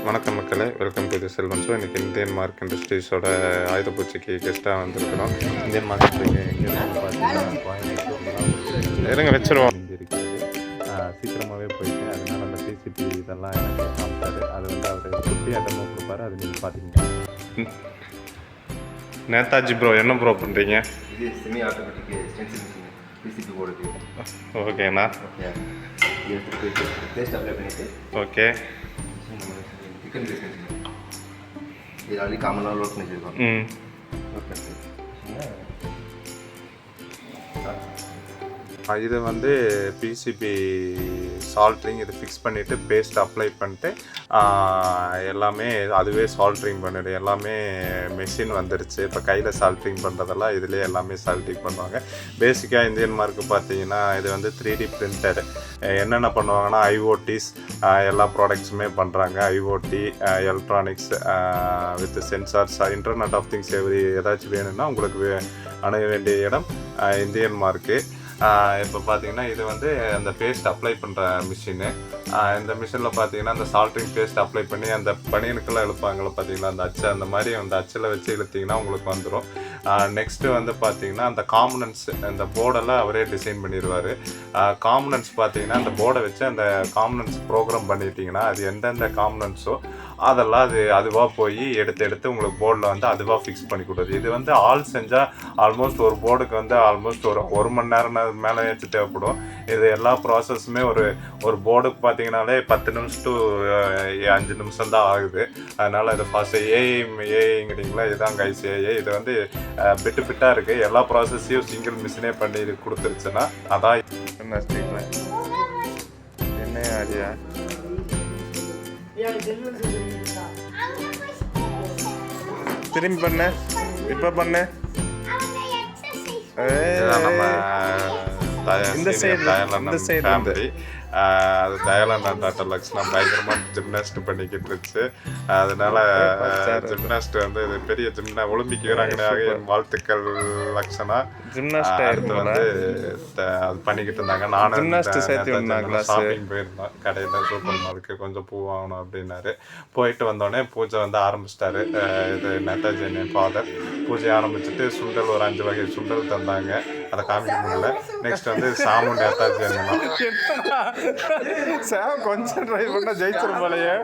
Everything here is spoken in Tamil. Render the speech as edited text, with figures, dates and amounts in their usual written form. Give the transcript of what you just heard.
வணக்கம் மக்களே, welcome to the Selvan show. இன்றைக்கி இந்தியன் மார்க் இண்டஸ்ட்ரீஸோட ஆயுத பூஜைக்கு கெஸ்ட்டாக வந்திருக்கிறோம். இந்தியன் மார்க் எங்கே பார்த்தீங்கன்னா கோயம்புத்தூர் இருங்க வச்சுருவோம் இங்கே இருக்கிறது. சீக்கிரமாகவே போயிட்டு அதனால் அந்த டிசிபி இதெல்லாம் எனக்கு காமிச்சாரு. அது வந்து அவர் குட்டியாக டெமோ கொடுப்பாரு. அது நீங்கள் பார்த்தீங்கன்னா நேதாஜி ப்ரோ என்ன ப்ரோ பண்ணுறீங்க? இது semi automatic stencil machine PCB போர்டுக்கு. ஓகேண்ணா. ஓகே, எடுத்துகிட்டு போயிட்டு பேஸ்ட் அப்ளை பண்ணிவிட்டு ஓகே சிக்கன் பேஸ்ட் வச்சுக்கணும். இது ஆல்ரெடி காமனாக லோட் பண்ணி வச்சுருக்கோம். லோட் பண்ணி இது வந்து பிசிபி சால்ட்ரிங் இது ஃபிக்ஸ் பண்ணிவிட்டு பேஸ்ட் அப்ளை பண்ணிட்டு எல்லாமே அதுவே சால்ட்ரிங் பண்ணிவிடும். எல்லாமே மெஷின் வந்துருச்சு. இப்போ கையில் சால்ட்ரிங் பண்ணுறதெல்லாம் இதுலேயே எல்லாமே சால்ட்ரிங் பண்ணுவாங்க. பேசிக்காக இந்தியன் மார்க்கு பார்த்தீங்கன்னா இது வந்து 3D பிரிண்டட். என்னென்ன பண்ணுவாங்கன்னா ஐஓடிஸ் எல்லா ப்ராடக்ட்ஸுமே பண்ணுறாங்க. IoT electronics with sensors internet of things ஏதாச்சும் வேணும்னா உங்களுக்கு அணுக வேண்டிய இடம் இந்தியன் மார்க்கு. இப்போ பார்த்தீங்கன்னா இது வந்து அந்த பேஸ்ட் அப்ளை பண்ணுற மிஷினு. இந்த மிஷினில் பார்த்தீங்கன்னா அந்த சால்ட்ரிங் பேஸ்ட் அப்ளை பண்ணி அந்த பனியனுக்கெல்லாம் இழுப்பாங்கள பார்த்தீங்களா, அந்த அச்சு அந்த மாதிரி அந்த அச்சில் வச்சு இழுத்திங்கன்னா உங்களுக்கு வந்துடும். நெக்ஸ்ட்டு வந்து பார்த்தீங்கன்னா அந்த காம்பனன்ட்ஸ் இந்த போர்டெல்லாம் அவரே டிசைன் பண்ணிடுவார். காம்பனன்ட்ஸ் பார்த்தீங்கன்னா அந்த போர்டை வச்சு அந்த காம்பனன்ட்ஸ் ப்ரோக்ராம் பண்ணிட்டீங்கன்னா அது எந்தெந்த காம்பனன்ட்ஸோ அதெல்லாம் அதுவாக போய் எடுத்து உங்களுக்கு போர்டில் வந்து அதுவாக ஃபிக்ஸ் பண்ணி கொடுக்குது. இது வந்து ஆள் செஞ்சால் ஆல்மோஸ்ட் ஒரு போர்டுக்கு வந்து ஆல்மோஸ்ட் ஒரு மணி நேரம் மேலேயாச்சும் தேவைப்படும். இது எல்லா ப்ராசஸுமே ஒரு போர்டுக்கு பார்த்தீங்கன்னாலே 10 நிமிஷம் டு 5 நிமிஷம் தான் ஆகுது. அதனால் இது ஃபாஸ்ட்டு ஏஐங்கிறீங்களா, இதுதான் கைஸ் ஏஐ. இது வந்து பிட்டாக இருக்குது. எல்லா ப்ராசஸையும் சிங்கிள் மிஷினே பண்ணி இது கொடுத்துருச்சுன்னா அதான் என்ன ஸ்டீக்கில் என்ன ஆரியா திரும்பி பண்ண இப்போ பண்ண இந்த சைடு அது தயாலண்ணா டாட்டா லக்ஸ்னா பயங்கரமாக ஜிம்னாஸ்ட் பண்ணிக்கிட்டு இருந்துச்சு. அதனால ஜிம்னாஸ்ட் வந்து இது பெரிய ஒலிம்பிக் வீராங்கனையாக என் வாழ்த்துக்கள் லக்ஷனா. ஜிம்னாஸ்ட் அடுத்து வந்து அது பண்ணிக்கிட்டு இருந்தாங்க. நானும் ஷாப்பிங் போயிருந்தோம் கடையில் சூப்பர் மார்க்கு கொஞ்சம் பூ வாங்கணும் அப்படின்னாரு. போயிட்டு வந்தோடனே பூஜை வந்து ஆரம்பிச்சிட்டாரு. இது நேதாஜி என் ஃபாதர் பூஜை ஆரம்பிச்சுட்டு சுண்டல் ஒரு 5 வகை சுண்டல் தந்தாங்க. அதை காமிக்க முடியல. நெக்ஸ்ட் வந்து சாமு நேதாஜி என்னன்னா கொஞ்சம் ட்ரை பண்ணால் ஜெயிச்சிரும் போலையே.